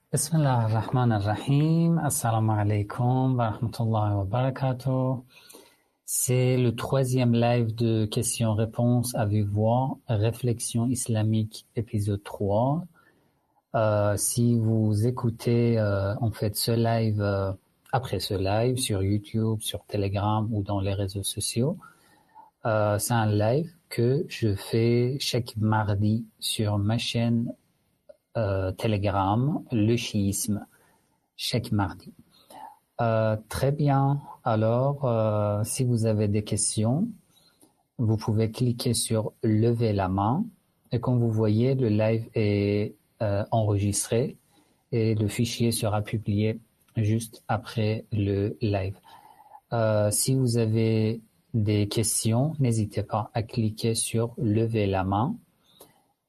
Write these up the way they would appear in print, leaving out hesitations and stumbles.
Bismillah ar-Rahman ar-Rahim. Assalamu alaikum wa rahmatullahi wa barakatuh. C'est le troisième live de questions-réponses à vive voix, Réflexion islamique, épisode 3. Si vous écoutez en fait ce live après ce live sur YouTube, sur Telegram ou dans les réseaux sociaux, c'est un live que je fais chaque mardi sur ma chaîne Telegram, le chiisme, chaque mardi. Très bien. Alors, si vous avez des questions, vous pouvez cliquer sur lever la main et comme vous voyez, le live est enregistré et le fichier sera publié juste après le live. Si vous avez des questions, n'hésitez pas à cliquer sur lever la main.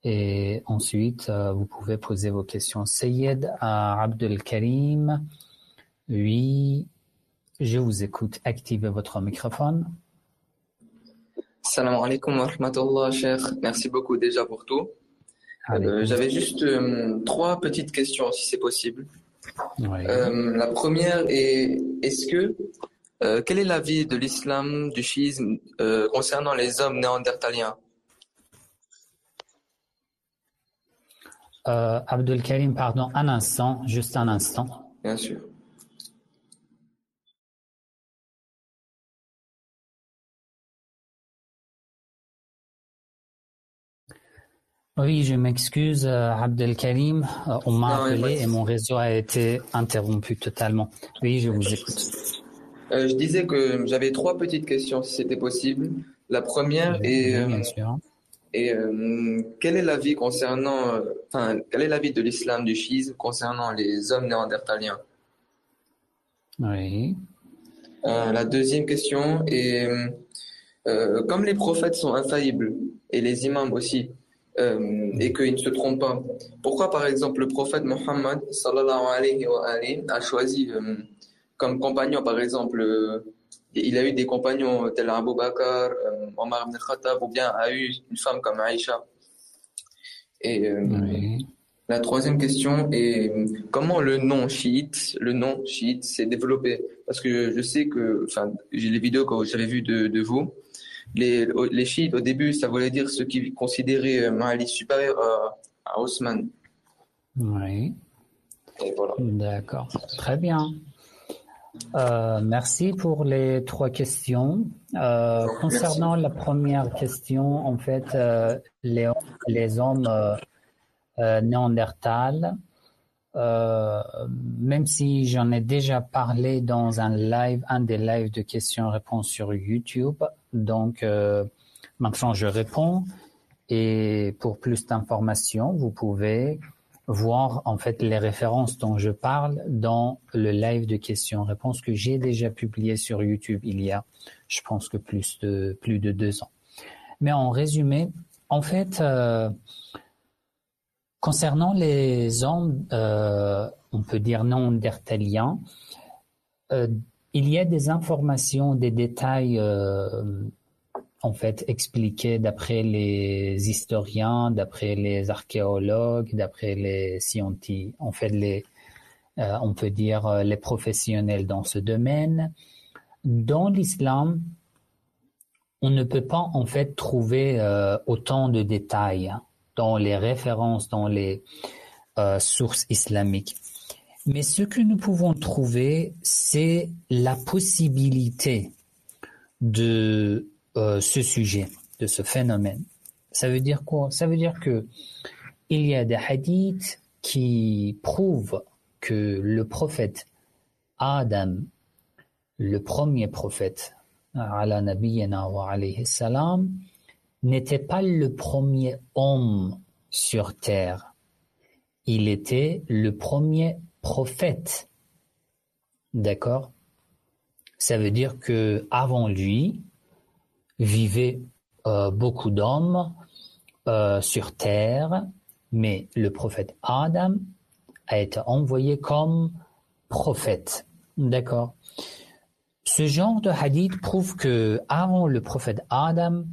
Et ensuite, vous pouvez poser vos questions. Sayed Abdel Karim, oui, je vous écoute. Activez votre microphone. Salam alaikum wa rahmatullah, cher. Merci beaucoup déjà pour tout. J'avais juste trois petites questions, si c'est possible. Oui. La première est, quel est l'avis de l'islam, du chiisme, concernant les hommes néandertaliens? Abdel Karim, pardon, un instant, juste un instant. Bien sûr. Oui, je m'excuse, Abdel Karim. On m'a appelé et mon réseau a été interrompu totalement. Oui, je vous écoute. Je disais que j'avais trois petites questions, si c'était possible. La première est, oui, bien sûr. Quel est l'avis quel est l'avis de l'islam, du chiisme concernant les hommes néandertaliens? Oui. La deuxième question est, comme les prophètes sont infaillibles et les imams aussi, et qu'ils ne se trompent pas, pourquoi par exemple le prophète Mohammed sallallahu alayhi wa alayhi a choisi comme compagnon, par exemple, il a eu des compagnons tels Abu Bakr, Omar ibn Khattab, ou bien a eu une femme comme Aïcha. Et la troisième question est comment le nom chiite s'est développé? Parce que je sais que, j'ai les vidéos que j'avais vues de vous. Les chiites, au début, ça voulait dire ceux qui considéraient Ali supérieur à Osman. Oui. Et voilà. D'accord. Très bien. Merci pour les trois questions. Concernant la première question, en fait, les hommes néandertals, même si j'en ai déjà parlé dans un des lives de questions-réponses sur YouTube, donc maintenant je réponds et pour plus d'informations, vous pouvez voir en fait les références dont je parle dans le live de questions-réponses que j'ai déjà publié sur YouTube il y a, je pense que plus de 2 ans. Mais en résumé, en fait, concernant les hommes, on peut dire néandertaliens, il y a des informations, des détails en fait expliqués d'après les historiens, d'après les archéologues, d'après les scientifiques, en fait on peut dire les professionnels dans ce domaine. Dans l'islam, on ne peut pas en fait trouver autant de détails dans les références, dans les sources islamiques. Mais ce que nous pouvons trouver, c'est la possibilité de ce sujet, de ce phénomène. Ça veut dire quoi? Ça veut dire que il y a des hadiths qui prouvent que le prophète Adam, le premier prophète, ala nabiyyina wa alayhi salam, n'était pas le premier homme sur terre. Il était le premier prophète. D'accord? Ça veut dire que avant lui vivaient beaucoup d'hommes sur terre, mais le prophète Adam a été envoyé comme prophète. D'accord? Ce genre de hadith prouve que avant le prophète Adam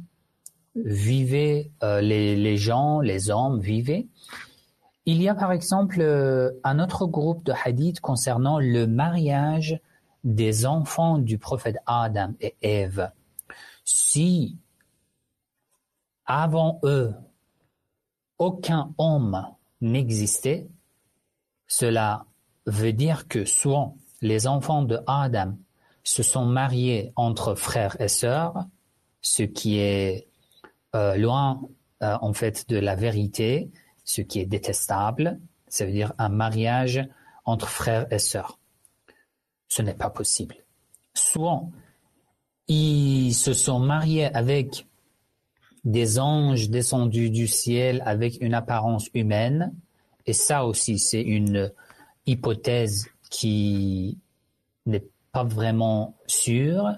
vivaient les gens, les hommes vivaient, Il y a par exemple un autre groupe de hadiths concernant le mariage des enfants du prophète Adam et Ève. Si avant eux, aucun homme n'existait, cela veut dire que soit les enfants de Adam se sont mariés entre frères et sœurs, ce qui est loin en fait de la vérité, ce qui est détestable, ça veut dire un mariage entre frères et sœurs. Ce n'est pas possible. Soit ils se sont mariés avec des anges descendus du ciel avec une apparence humaine, et ça aussi c'est une hypothèse qui n'est pas vraiment sûre,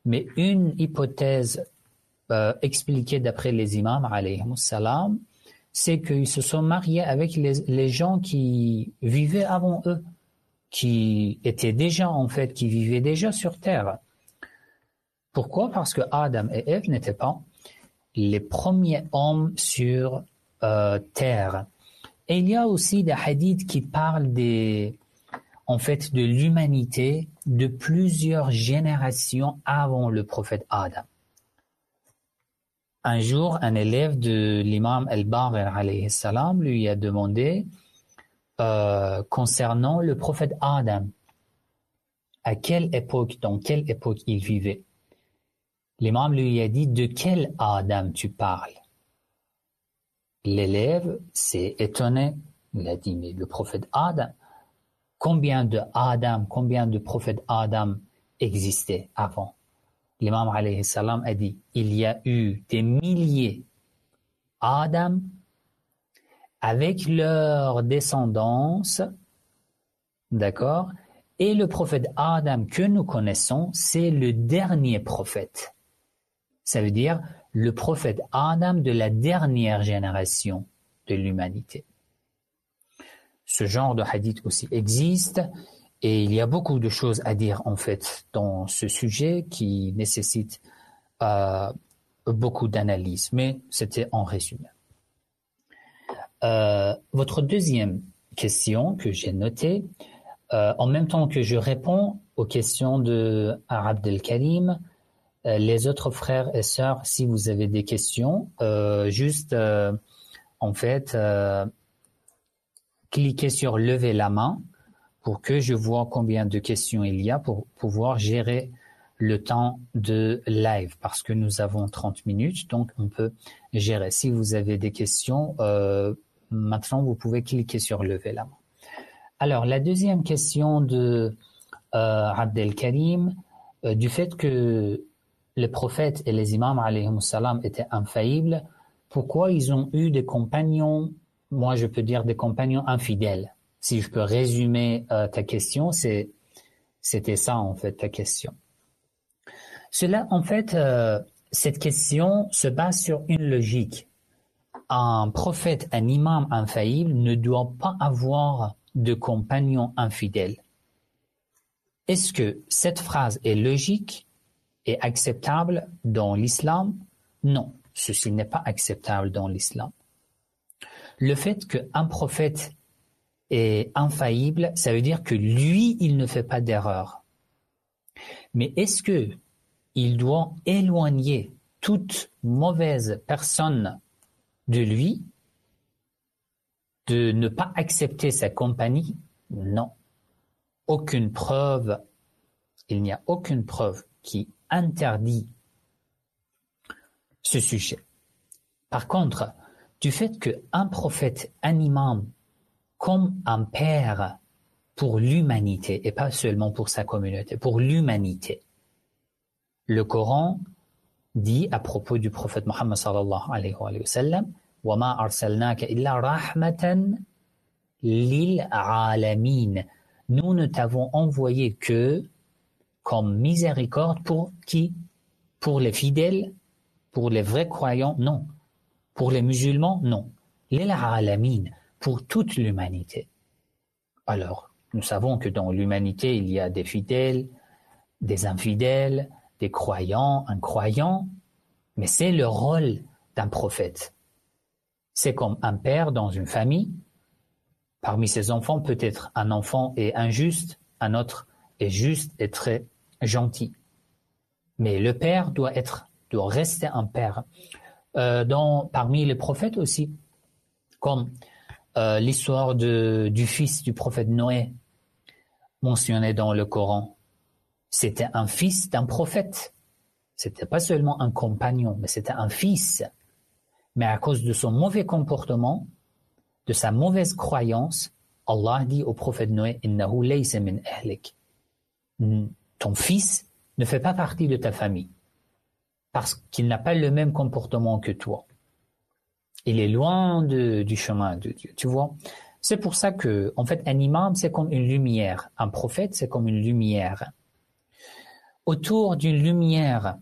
mais une hypothèse expliquée d'après les imams, alayhimus salam, c'est qu'ils se sont mariés avec les gens qui vivaient avant eux, qui étaient déjà en fait, qui vivaient déjà sur terre. Pourquoi? Parce que Adam et Ève n'étaient pas les premiers hommes sur terre. Et il y a aussi des hadiths qui parlent en fait, de l'humanité de plusieurs générations avant le prophète Adam. Un jour, un élève de l'imam al-Baqir alayhi salam lui a demandé concernant le prophète Adam, à quelle époque, dans quelle époque il vivait. L'imam lui a dit, de quel Adam tu parles? L'élève s'est étonné, il a dit, mais le prophète Adam, combien de prophètes Adam existaient avant? L'imam alayhi salam a dit, il y a eu des milliers Adam avec leur descendance, d'accord? Et le prophète Adam que nous connaissons, c'est le dernier prophète. Ça veut dire le prophète Adam de la dernière génération de l'humanité. Ce genre de hadith aussi existe et il y a beaucoup de choses à dire en fait dans ce sujet qui nécessite beaucoup d'analyse, mais c'était en résumé. Votre deuxième question que j'ai notée, en même temps que je réponds aux questions de Abdelkarim, les autres frères et sœurs, si vous avez des questions, juste en fait cliquez sur lever la main pour que je vois combien de questions il y a pour pouvoir gérer le temps de live parce que nous avons 30 minutes, donc on peut gérer. Si vous avez des questions, maintenant vous pouvez cliquer sur lever la main. Alors la deuxième question de Abdelkarim, du fait que les prophètes et les imams alayhimus salam étaient infaillibles, pourquoi ils ont eu des compagnons, moi je peux dire des compagnons infidèles? Si je peux résumer ta question, c'était ça en fait ta question. Cela en fait, cette question se base sur une logique. Un prophète, un imam infaillible ne doit pas avoir de compagnons infidèles. Est-ce que cette phrase est logique et acceptable dans l'islam? Non, ceci n'est pas acceptable dans l'islam. Le fait qu'un prophète est infaillible, ça veut dire que lui, il ne fait pas d'erreur. Mais est-ce que il doit éloigner toute mauvaise personne de lui, de ne pas accepter sa compagnie? Non. Aucune preuve, il n'y a aucune preuve qui interdit ce sujet. Par contre, du fait qu'un prophète, un imam, comme un père pour l'humanité, et pas seulement pour sa communauté, pour l'humanité, le Coran dit à propos du prophète Muhammad sallallahu alayhi wa sallam, وَمَا أَرْسَلْنَاكَ إِلَّا رَحْمَةً لِلْعَالَمِينَ. Nous ne t'avons envoyé que comme miséricorde pour qui? Pour les fidèles? Pour les vrais croyants? Non. Pour les musulmans? Non. لِلْعَالَمِينَ, pour toute l'humanité. Alors, nous savons que dans l'humanité, il y a des fidèles, des infidèles, des croyants, incroyants, mais c'est le rôle d'un prophète. C'est comme un père dans une famille, Parmi ses enfants, peut-être un enfant est injuste, un autre est juste et très gentil. Mais le père doit rester un père. Parmi les prophètes aussi, comme l'histoire du fils du prophète Noé mentionné dans le Coran. C'était un fils d'un prophète. C'était pas seulement un compagnon, mais c'était un fils. Mais à cause de son mauvais comportement, de sa mauvaise croyance, Allah dit au prophète Noé, Innahu laysa min ahlik. Ton fils ne fait pas partie de ta famille parce qu'il n'a pas le même comportement que toi. Il est loin du chemin de Dieu, tu vois. C'est pour ça que, en fait, un imam, c'est comme une lumière. Un prophète, c'est comme une lumière. Autour d'une lumière,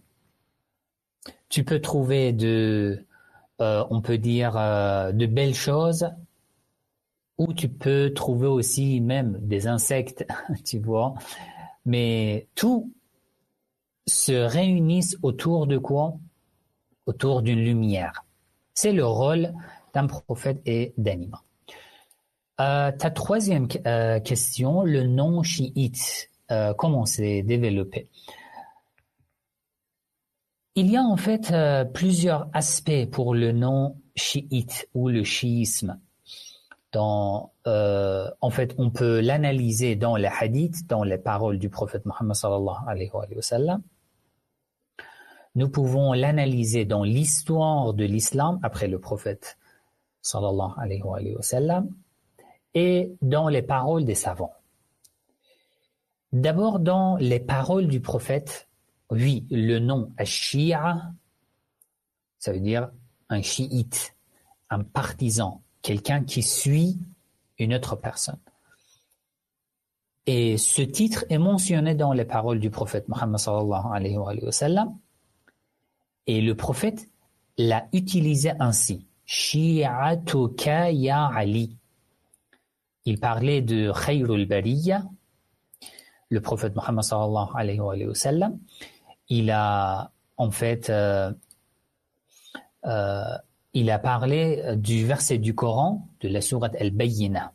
tu peux trouver on peut dire, de belles choses, ou tu peux trouver aussi même des insectes, tu vois. Mais tout se réunissent autour de quoi? Autour d'une lumière. C'est le rôle d'un prophète et d'un imam. Ta troisième question, le nom chiite, comment c'est développé? Il y a en fait plusieurs aspects pour le nom chiite ou le chiisme. En fait, on peut l'analyser dans les hadiths, dans les paroles du prophète Mohammed sallallahu alayhi wa sallam. Nous pouvons l'analyser dans l'histoire de l'islam après le prophète sallallahu alayhi wa sallam et dans les paroles des savants. D'abord, dans les paroles du prophète, oui, le nom Ash-Shi'a, ça veut dire un chiite, un partisan, quelqu'un qui suit une autre personne. Et ce titre est mentionné dans les paroles du prophète Mohammed sallallahu alayhi wa sallam. Et le prophète l'a utilisé ainsi. Shi'atuka ya Ali. Il parlait de Khayrul Bariyya. Le prophète Mohammed sallallahu alayhi wa sallam. Il a en fait il a parlé du verset du Coran de la sourate Al-Bayyinah.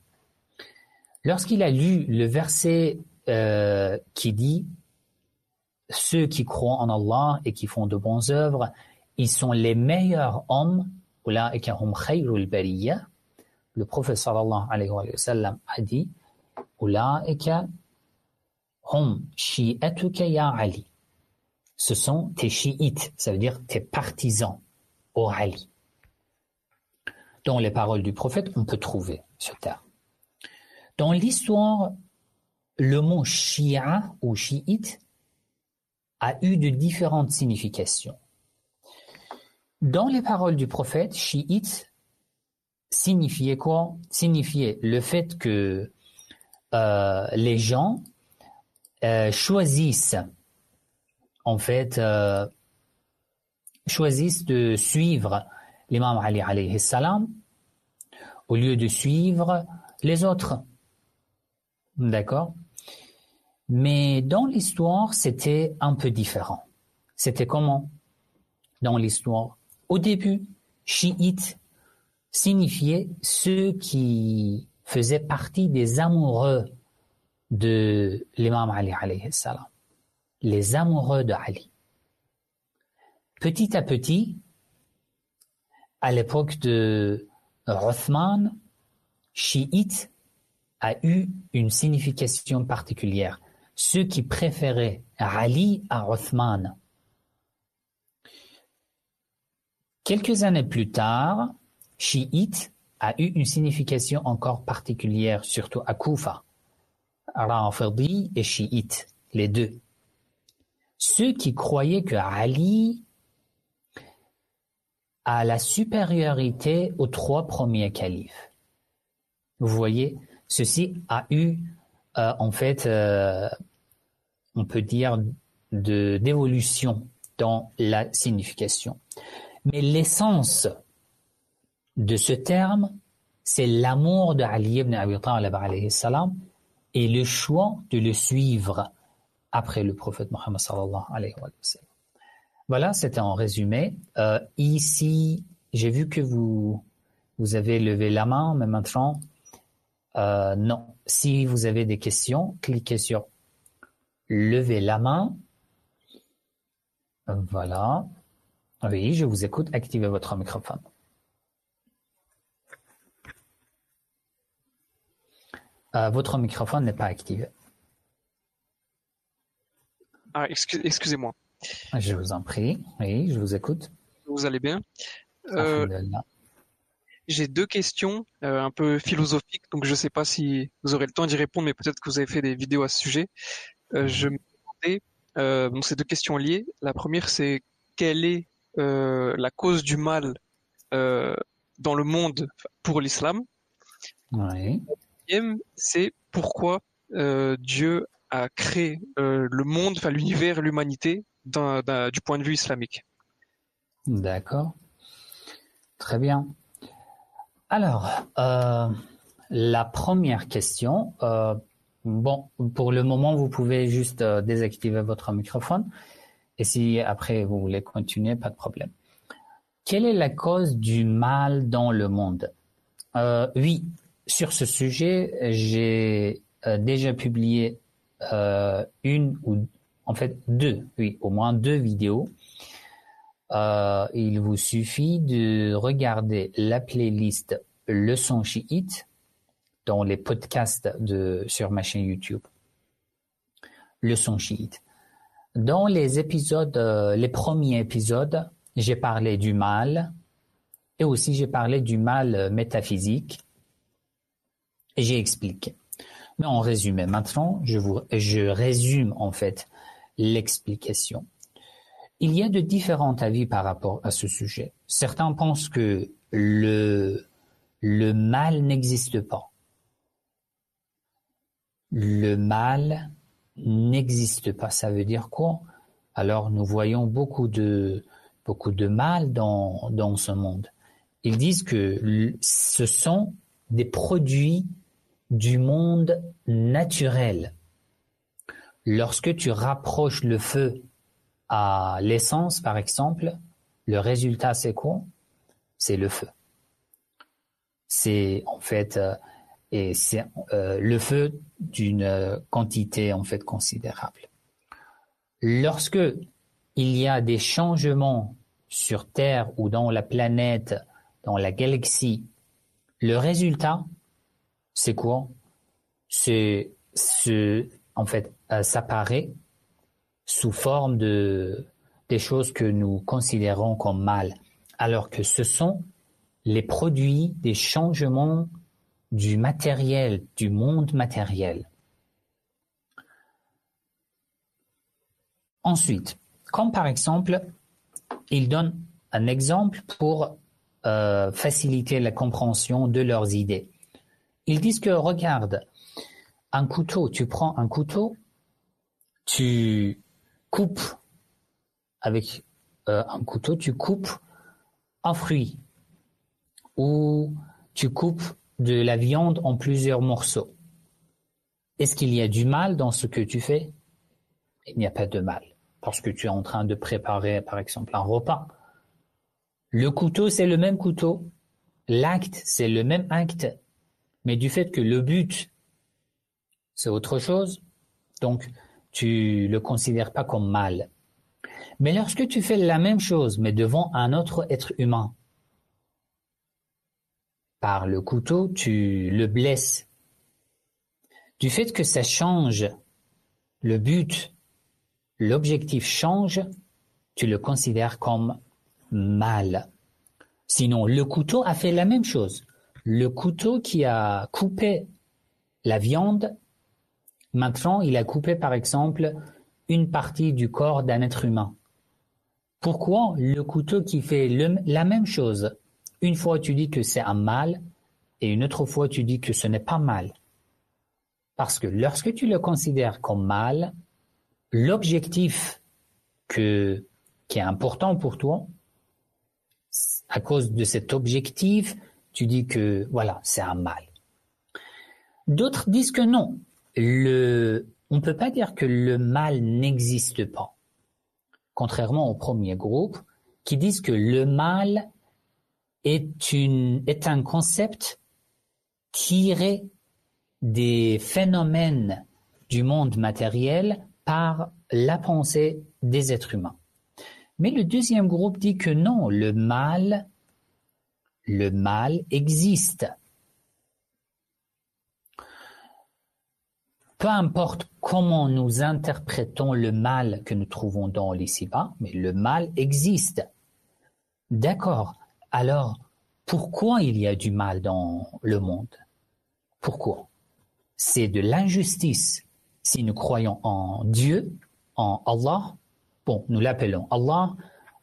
Lorsqu'il a lu le verset qui dit ceux qui croient en Allah et qui font de bonnes œuvres, ils sont les meilleurs hommes, ulaika hum khayrul bariyya. Le prophète sallallahu alayhi wa sallam a dit ulaika hum shi'atuka ya Ali. Ce sont tes chiites, ça veut dire tes partisans, ô Ali. Dans les paroles du prophète, on peut trouver ce terme. Dans l'histoire, le mot Shia ou chiite a eu de différentes significations. Dans les paroles du prophète, chiite signifiait quoi? Signifiait le fait que les gens choisissent de suivre l'imam Ali alayhi salam au lieu de suivre les autres. D'accord? Mais dans l'histoire, c'était un peu différent. C'était comment? Dans l'histoire, au début, chiite signifiait ceux qui faisaient partie des amoureux de l'imam Ali alayhi salam. Les amoureux de Ali. Petit à petit, à l'époque de Uthman, chiite a eu une signification particulière. Ceux qui préféraient Ali à Uthman. Quelques années plus tard, chiite a eu une signification encore particulière, surtout à Koufa. Rafidi et chiite, les deux. Ceux qui croyaient que Ali a la supériorité aux trois premiers califes. Vous voyez, ceci a eu, on peut dire, d'évolution dans la signification. Mais l'essence de ce terme, c'est l'amour de Ali ibn Abi Talib alayhi salam et le choix de le suivre après le prophète Mohammed sallallahu alayhi wa sallam. Voilà, c'était en résumé. Ici, j'ai vu que vous avez levé la main, mais maintenant, Non. Si vous avez des questions, cliquez sur lever la main. Voilà. Oui, je vous écoute. Activez votre microphone. Votre microphone n'est pas activé. Ah, excusez-moi. Je vous en prie. Oui, je vous écoute. Vous allez bien? Alhamdulillah. J'ai deux questions un peu philosophiques, donc je ne sais pas si vous aurez le temps d'y répondre, mais peut-être que vous avez fait des vidéos à ce sujet. Je me demandais, donc ces deux questions liées. La première, c'est quelle est la cause du mal euh, dans le monde pour l'islam? Oui. La deuxième, c'est pourquoi Dieu a créé le monde, enfin l'univers, l'humanité, du point de vue islamique. D'accord. Très bien. Alors, la première question, bon, pour le moment, vous pouvez juste désactiver votre microphone. Et si après vous voulez continuer, pas de problème. Quelle est la cause du mal dans le monde? Oui, sur ce sujet, j'ai déjà publié une ou en fait deux, oui, au moins deux vidéos. Il vous suffit de regarder la playlist Leçons chiites dans les podcasts sur ma chaîne YouTube. Leçons chiites. Dans les épisodes, les premiers épisodes, j'ai parlé du mal et aussi j'ai parlé du mal métaphysique et j'ai expliqué. Mais en résumé, maintenant, je résume en fait l'explication. Il y a de différents avis par rapport à ce sujet. Certains pensent que le mal n'existe pas. Le mal n'existe pas. Ça veut dire quoi? Alors nous voyons beaucoup de mal dans ce monde. Ils disent que ce sont des produits du monde naturel. Lorsque tu rapproches le feu à l'essence, par exemple, le résultat, c'est quoi? C'est le feu. C'est en fait et c'est le feu d'une quantité en fait considérable. Lorsque il y a des changements sur Terre ou dans la planète, dans la galaxie, le résultat, c'est quoi? C'est en fait, ça paraît sous forme des choses que nous considérons comme mal, alors que ce sont les produits des changements du matériel, du monde matériel. Ensuite, comme par exemple, il donne un exemple pour faciliter la compréhension de leurs idées. Ils disent que, regarde, un couteau, tu prends un couteau, tu coupes avec un couteau, tu coupes un fruit ou tu coupes de la viande en plusieurs morceaux. Est-ce qu'il y a du mal dans ce que tu fais? Il n'y a pas de mal parce que tu es en train de préparer, par exemple, un repas. Le couteau, c'est le même couteau. L'acte, c'est le même acte. Mais du fait que le but, c'est autre chose, donc tu le considères pas comme mal. Mais lorsque tu fais la même chose, mais devant un autre être humain, par le couteau, tu le blesses. Du fait que ça change, le but, l'objectif change, tu le considères comme mal. Sinon, le couteau a fait la même chose. Le couteau qui a coupé la viande, maintenant, il a coupé, par exemple, une partie du corps d'un être humain. Pourquoi le couteau qui fait la même chose, une fois tu dis que c'est un mal et une autre fois tu dis que ce n'est pas mal? Parce que lorsque tu le considères comme mal, l'objectif qui est important pour toi, à cause de cet objectif, tu dis que voilà, c'est un mal. D'autres disent que non, on ne peut pas dire que le mal n'existe pas. Contrairement au premier groupe, qui disent que le mal est un concept tiré des phénomènes du monde matériel par la pensée des êtres humains. Mais le deuxième groupe dit que non, le mal existe. Peu importe comment nous interprétons le mal que nous trouvons dans l'ici-bas, mais le mal existe. D'accord. Alors, pourquoi il y a du mal dans le monde? Pourquoi? C'est de l'injustice. Si nous croyons en Dieu, en Allah, bon, nous l'appelons Allah,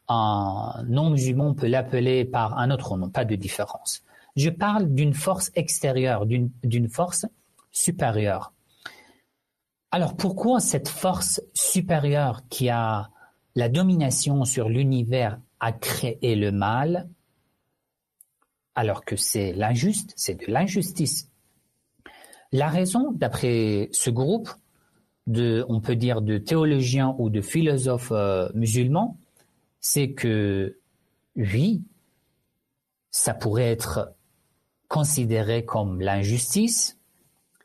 un non-musulman peut l'appeler par un autre nom, pas de différence. Je parle d'une force extérieure, d'une force supérieure. Alors pourquoi cette force supérieure qui a la domination sur l'univers a créé le mal alors que c'est l'injuste, c'est de l'injustice? La raison, d'après ce groupe, on peut dire de théologiens ou de philosophes musulmans, c'est que oui, ça pourrait être considéré comme l'injustice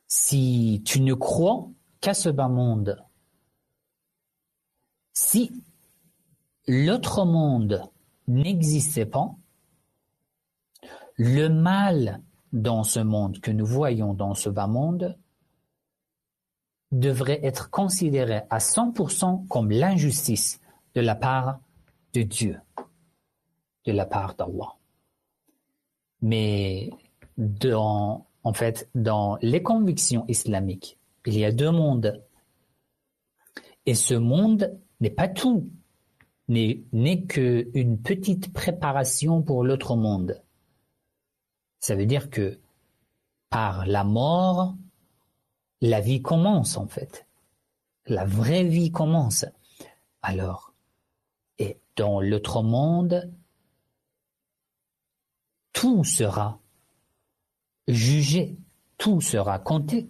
si tu ne crois qu'à ce bas monde. Si l'autre monde n'existait pas, le mal dans ce monde que nous voyons dans ce bas monde devrait être considéré à 100% comme l'injustice de la part de Dieu, de la part d'Allah. Mais dans les convictions islamiques, il y a deux mondes. Et ce monde n'est pas tout, n'est qu'une petite préparation pour l'autre monde. Ça veut dire que par la mort, la vie commence en fait. La vraie vie commence. Alors, et dans l'autre monde, tout sera jugé, tout sera compté.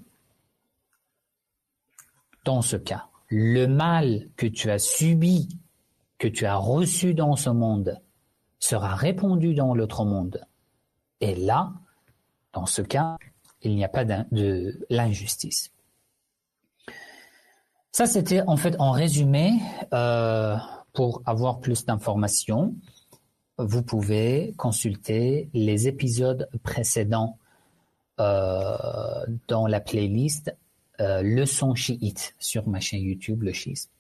Dans ce cas, le mal que tu as subi, que tu as reçu dans ce monde, sera répandu dans l'autre monde. Et là, dans ce cas, il n'y a pas de l'injustice. Ça, c'était en fait en résumé. Pour avoir plus d'informations, vous pouvez consulter les épisodes précédents dans la playlist Leçon chiite sur ma chaîne YouTube, le chiisme.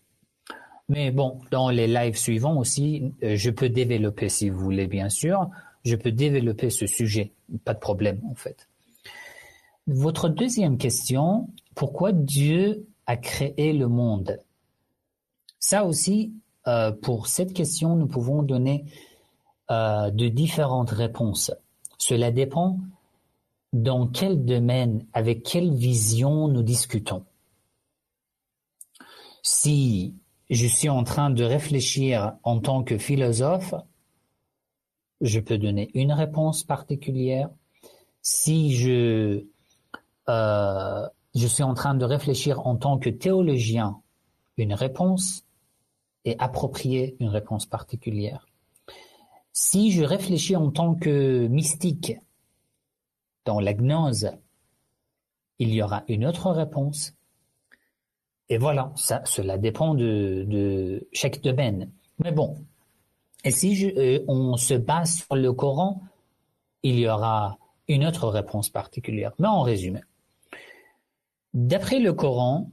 Mais bon, dans les lives suivants aussi, je peux développer, si vous voulez bien sûr, je peux développer ce sujet, pas de problème en fait. Votre deuxième question, pourquoi Dieu a créé le monde? Ça aussi, pour cette question, nous pouvons donner de différentes réponses. Cela dépend dans quel domaine, avec quelle vision nous discutons. Si je suis en train de réfléchir en tant que philosophe, je peux donner une réponse particulière. Si je suis en train de réfléchir en tant que théologien, une réponse est appropriée, une réponse particulière. Si je réfléchis en tant que mystique, dans la gnose, il y aura une autre réponse. Et voilà, cela dépend de chaque domaine. Mais bon, et si on se base sur le Coran, il y aura une autre réponse particulière. Mais en résumé, d'après le Coran,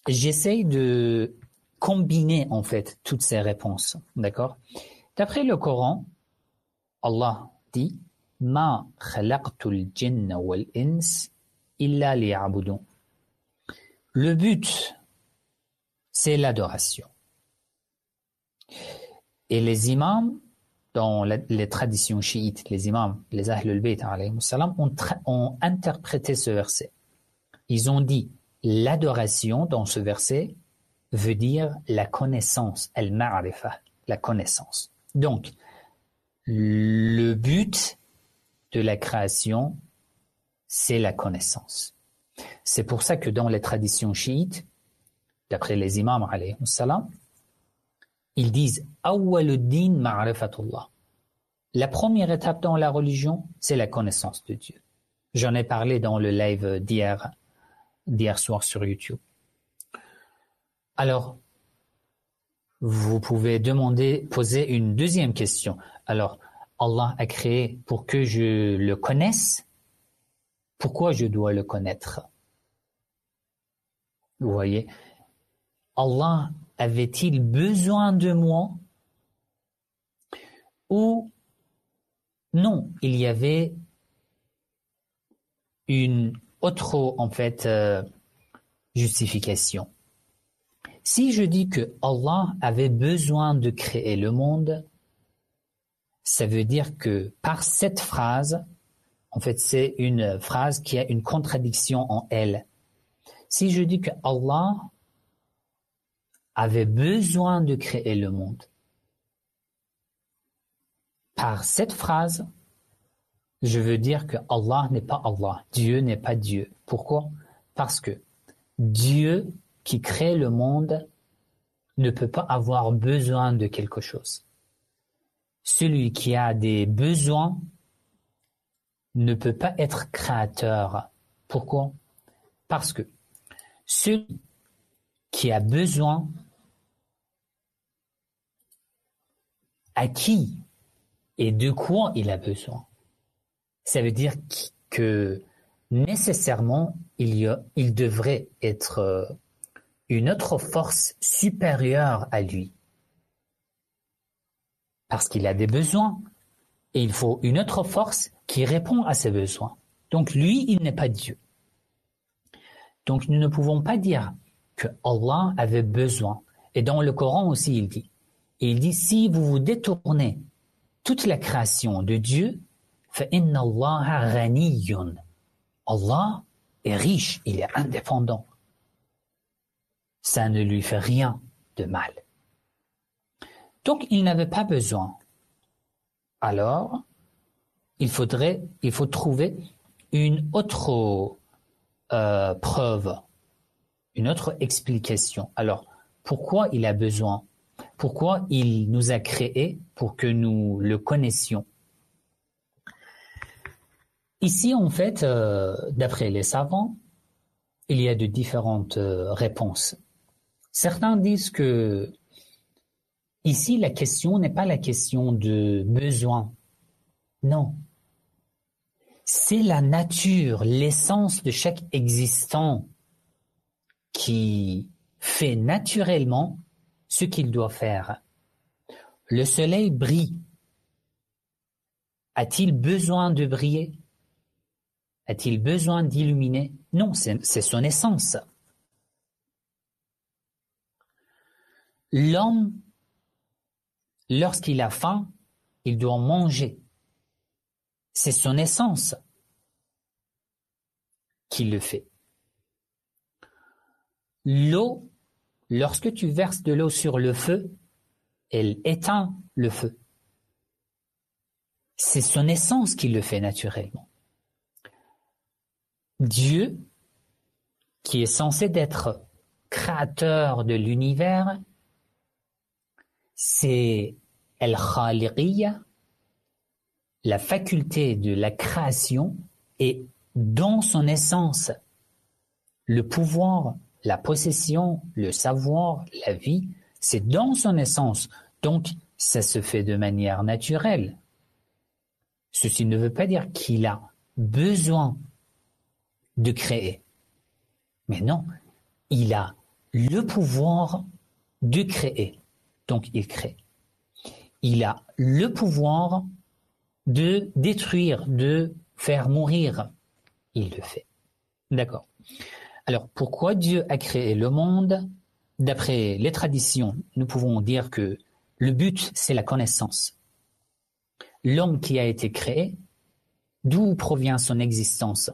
j'essaye de combiner en fait toutes ces réponses. D'accord? D'après le Coran, Allah dit « Ma khalaqtul jinna wal ins illa liya'budun » Le but, c'est l'adoration. Et les imams, dans les traditions chiites, les imams, les Ahlul Bayt, ont interprété ce verset. Ils ont dit, l'adoration dans ce verset veut dire la connaissance, al-ma'rifa, la connaissance. Donc, le but de la création, c'est la connaissance. C'est pour ça que dans les traditions chiites, d'après les imams, ils disent « Awwaluddin ma'rifatullah ». La première étape dans la religion, c'est la connaissance de Dieu. J'en ai parlé dans le live d'hier soir sur YouTube. Alors, vous pouvez poser une deuxième question. Alors, Allah a créé pour que je le connaisse. Pourquoi je dois le connaître? Vous voyez, Allah avait-il besoin de moi? Ou non, il y avait une autre, en fait, justification. Si je dis que Allah avait besoin de créer le monde, ça veut dire que par cette phrase, en fait, c'est une phrase qui a une contradiction en elle. Si je dis que Allah avait besoin de créer le monde, par cette phrase, je veux dire que Allah n'est pas Allah, Dieu n'est pas Dieu. Pourquoi? Parce que Dieu qui crée le monde ne peut pas avoir besoin de quelque chose. Celui qui a des besoins ne peut pas être créateur. Pourquoi? Parce que celui qui a besoin, à qui et de quoi il a besoin? Ça veut dire que nécessairement, il devrait être une autre force supérieure à lui. Parce qu'il a des besoins. Et il faut une autre force qui répond à ses besoins. Donc lui, il n'est pas Dieu. Donc nous ne pouvons pas dire que Allah avait besoin. Et dans le Coran aussi, il dit, si vous vous détournez toute la création de Dieu, فَإِنَّ اللَّهَ غَنِيٌّ. Allah est riche, il est indépendant. Ça ne lui fait rien de mal. Donc il n'avait pas besoin. Alors, il faut trouver une autre preuve, une autre explication. Alors, pourquoi il a besoin? Pourquoi il nous a créés pour que nous le connaissions? Ici, en fait, d'après les savants, il y a de différentes réponses. Certains disent que ici, la question n'est pas la question de besoin. Non. C'est la nature, l'essence de chaque existant qui fait naturellement ce qu'il doit faire. Le soleil brille. A-t-il besoin de briller? A-t-il besoin d'illuminer? Non, c'est son essence. L'homme, lorsqu'il a faim, il doit manger. C'est son essence qui le fait. L'eau, lorsque tu verses de l'eau sur le feu, elle éteint le feu. C'est son essence qui le fait naturellement. Dieu, qui est censé être créateur de l'univers, c'est Al-Khaliqiyya, la faculté de la création, et dans son essence, le pouvoir, la possession, le savoir, la vie, c'est dans son essence. Donc, ça se fait de manière naturelle. Ceci ne veut pas dire qu'il a besoin de créer. Mais non, il a le pouvoir de créer. Donc, il crée. Il a le pouvoir de détruire, de faire mourir. Il le fait. D'accord. Alors, pourquoi Dieu a créé le monde? D'après les traditions, nous pouvons dire que le but, c'est la connaissance. L'homme qui a été créé, d'où provient son existence?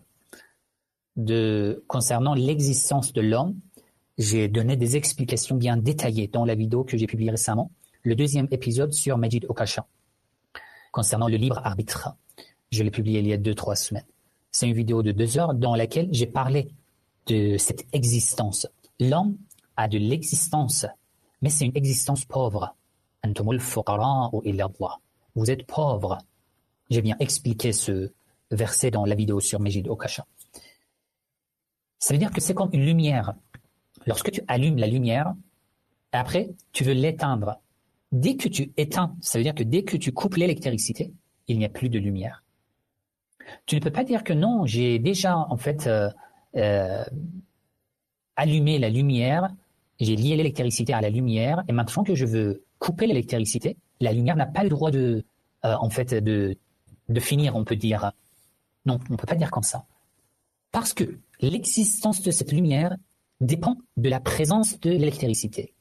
Concernant l'existence de l'homme, j'ai donné des explications bien détaillées dans la vidéo que j'ai publiée récemment, le 2e épisode sur Majid Okasha, concernant le libre arbitre. Je l'ai publié il y a 2-3 semaines. C'est une vidéo de 2 heures dans laquelle j'ai parlé de cette existence. L'homme a de l'existence, mais c'est une existence pauvre. Antumul fuqara'u ila Allah. Vous êtes pauvre. J'ai bien expliqué ce versets dans la vidéo sur Majid Okasha. Ça veut dire que c'est comme une lumière. Lorsque tu allumes la lumière, après, tu veux l'éteindre. Dès que tu éteins, ça veut dire que dès que tu coupes l'électricité, il n'y a plus de lumière. Tu ne peux pas dire que non, j'ai déjà en fait allumé la lumière, j'ai lié l'électricité à la lumière, et maintenant que je veux couper l'électricité, la lumière n'a pas le droit de finir, on peut dire. Non, on ne peut pas dire comme ça. Parce que l'existence de cette lumière dépend de la présence de l'électricité.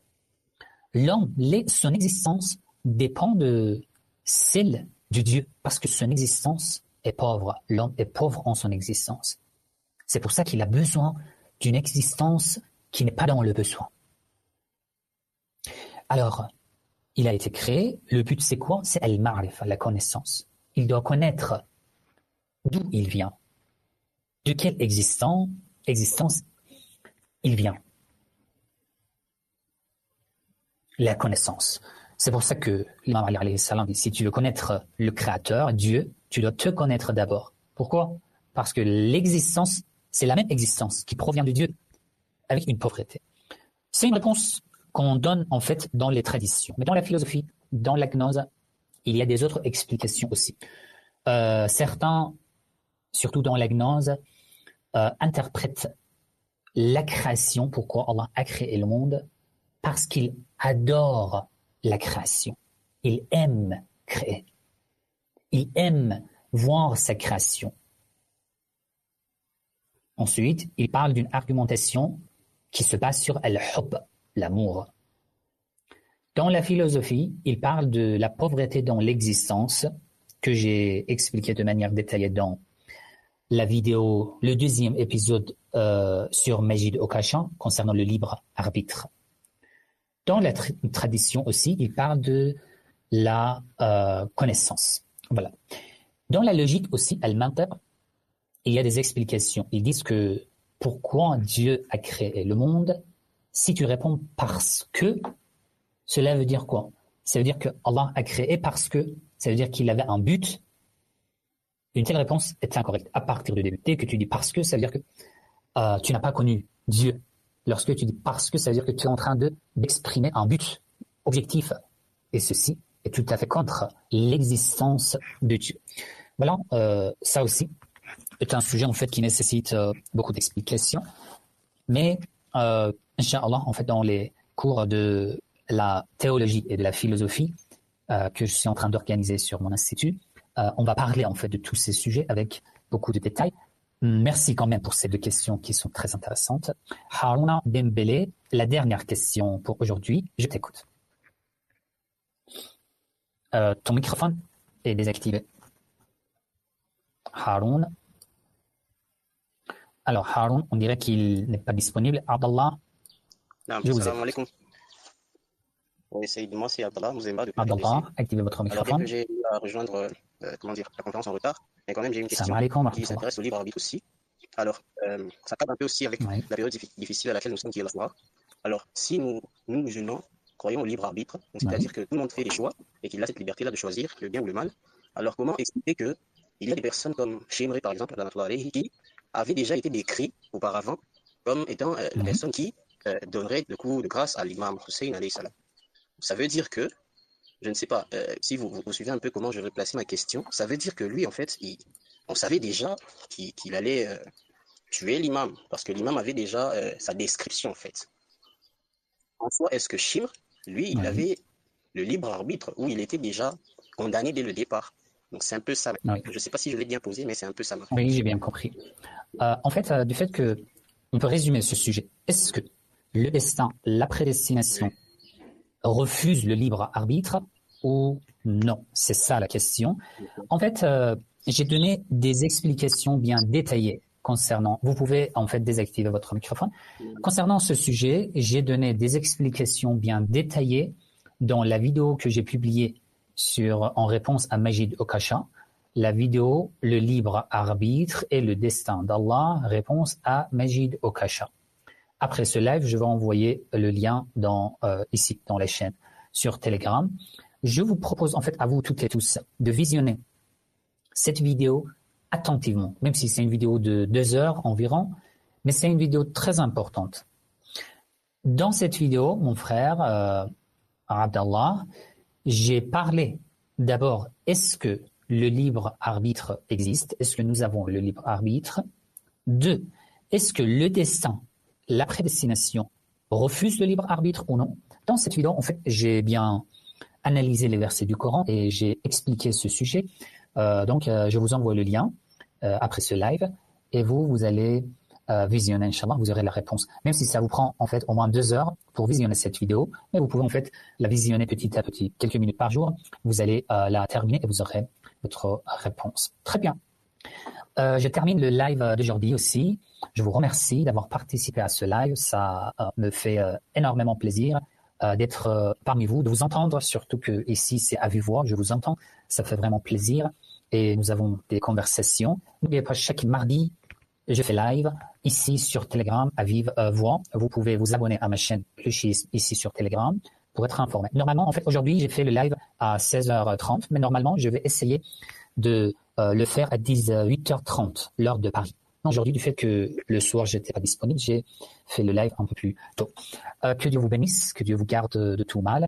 Son existence dépend de celle du Dieu, parce que son existence est pauvre. L'homme est pauvre en son existence. C'est pour ça qu'il a besoin d'une existence qui n'est pas dans le besoin. Alors, il a été créé. Le but, c'est quoi? C'est al-ma'rifa, la connaissance. Il doit connaître d'où il vient, de quelle existence il vient. La connaissance. C'est pour ça que l'imam Ali alayhi salam dit, si tu veux connaître le Créateur, Dieu, tu dois te connaître d'abord. Pourquoi? Parce que l'existence, c'est la même existence qui provient de Dieu avec une pauvreté. C'est une réponse qu'on donne en fait dans les traditions. Mais dans la philosophie, dans la gnose, il y a des autres explications aussi. Certains, surtout dans la gnose, interprètent la création, pourquoi Allah a créé le monde, parce qu'il adore la création. Il aime créer. Il aime voir sa création. Ensuite, il parle d'une argumentation qui se base sur al-hubb, l'amour. Dans la philosophie, il parle de la pauvreté dans l'existence, que j'ai expliqué de manière détaillée dans la vidéo, le deuxième épisode sur Majid Okasha, concernant le libre arbitre. Dans la tradition aussi, il parle de la connaissance. Voilà. Dans la logique aussi, al-mantiq, il y a des explications. Ils disent que pourquoi Dieu a créé le monde, si tu réponds parce que, cela veut dire quoi? Ça veut dire que Allah a créé parce que, ça veut dire qu'il avait un but. Une telle réponse est incorrecte à partir du début. Dès que tu dis parce que, ça veut dire que tu n'as pas connu Dieu. Lorsque tu dis parce que, ça veut dire que tu es en train d'exprimer un but objectif. Et ceci est tout à fait contre l'existence de Dieu. Voilà, ça aussi est un sujet en fait qui nécessite beaucoup d'explications. Mais, Inch'Allah, en fait, dans les cours de la théologie et de la philosophie que je suis en train d'organiser sur mon institut, on va parler en fait de tous ces sujets avec beaucoup de détails. Merci quand même pour ces deux questions qui sont très intéressantes. Haruna Dembélé, la dernière question pour aujourd'hui, je t'écoute. Ton microphone est désactivé. Haroun. Alors Haroun, on dirait qu'il n'est pas disponible. Abdallah, je vous Salam alaikum. Oui, moi c'est Abdallah Mouzemba. Abdallah, activez votre microphone. Alors, bien que j'ai eu à rejoindre la conférence en retard, mais quand même j'ai une question qui s'intéresse au libre arbitre aussi. Alors, ça cadre un peu aussi avec la période difficile à laquelle nous sommes qui est la soirée. Alors, si nous musulmans croyons au libre arbitre, c'est-à-dire que tout le monde fait des choix et qu'il a cette liberté-là de choisir le bien ou le mal, alors comment expliquer que il y a des personnes comme Shemri par exemple, qui avaient déjà été décrits auparavant comme étant la personne qui donnerait le coup de grâce à l'imam Hussein alayhi salam. Ça veut dire que, je ne sais pas, si vous suivez un peu comment je vais placer ma question, ça veut dire que lui, en fait, on savait déjà qu'il allait tuer l'imam, parce que l'imam avait déjà sa description, en fait. En soi, est-ce que Shimr, lui, il avait le libre arbitre, ou il était déjà condamné dès le départ? Donc c'est un peu ça. Je ne sais pas si je l'ai bien posé, mais c'est un peu ça. Oui, j'ai bien compris. En fait, du fait que on peut résumer ce sujet, est-ce que le destin, la prédestination refuse le libre arbitre ou non? C'est ça la question. En fait, j'ai donné des explications bien détaillées concernant. Vous pouvez en fait désactiver votre microphone. Concernant ce sujet, j'ai donné des explications bien détaillées dans la vidéo que j'ai publiée en réponse à Majid Okasha, la vidéo Le libre arbitre et le destin d'Allah, réponse à Majid Okasha. Après ce live, je vais envoyer le lien ici, dans la chaîne, sur Telegram. Je vous propose en fait à vous toutes et tous de visionner cette vidéo attentivement, même si c'est une vidéo de 2 heures environ, mais c'est une vidéo très importante. Dans cette vidéo, mon frère Abdallah, j'ai parlé d'abord, est-ce que le libre arbitre existe? Est-ce que nous avons le libre arbitre? 2, est-ce que le destin, la prédestination, refuse le libre arbitre ou non? Dans cette vidéo, en fait, j'ai bien analysé les versets du Coran et j'ai expliqué ce sujet. Donc, je vous envoie le lien après ce live et vous allez visionner, Inch'Allah, vous aurez la réponse. Même si ça vous prend en fait au moins 2 heures pour visionner cette vidéo, mais vous pouvez en fait la visionner petit à petit, quelques minutes par jour. Vous allez la terminer et vous aurez votre réponse. Très bien. Je termine le live d'aujourd'hui aussi. Je vous remercie d'avoir participé à ce live. Ça me fait énormément plaisir d'être parmi vous, de vous entendre, surtout que ici c'est à vive voix, je vous entends. Ça fait vraiment plaisir et nous avons des conversations. N'oubliez pas, chaque mardi, je fais live ici sur Telegram à vive voix. Vous pouvez vous abonner à ma chaîne Plushis ici sur Telegram pour être informé. Normalement, en fait, aujourd'hui, j'ai fait le live à 16h30, mais normalement, je vais essayer de le faire à 18h30, l'heure de Paris. Aujourd'hui, du fait que le soir, j'étais pas disponible, j'ai fait le live un peu plus tôt. Que Dieu vous bénisse, que Dieu vous garde de tout mal.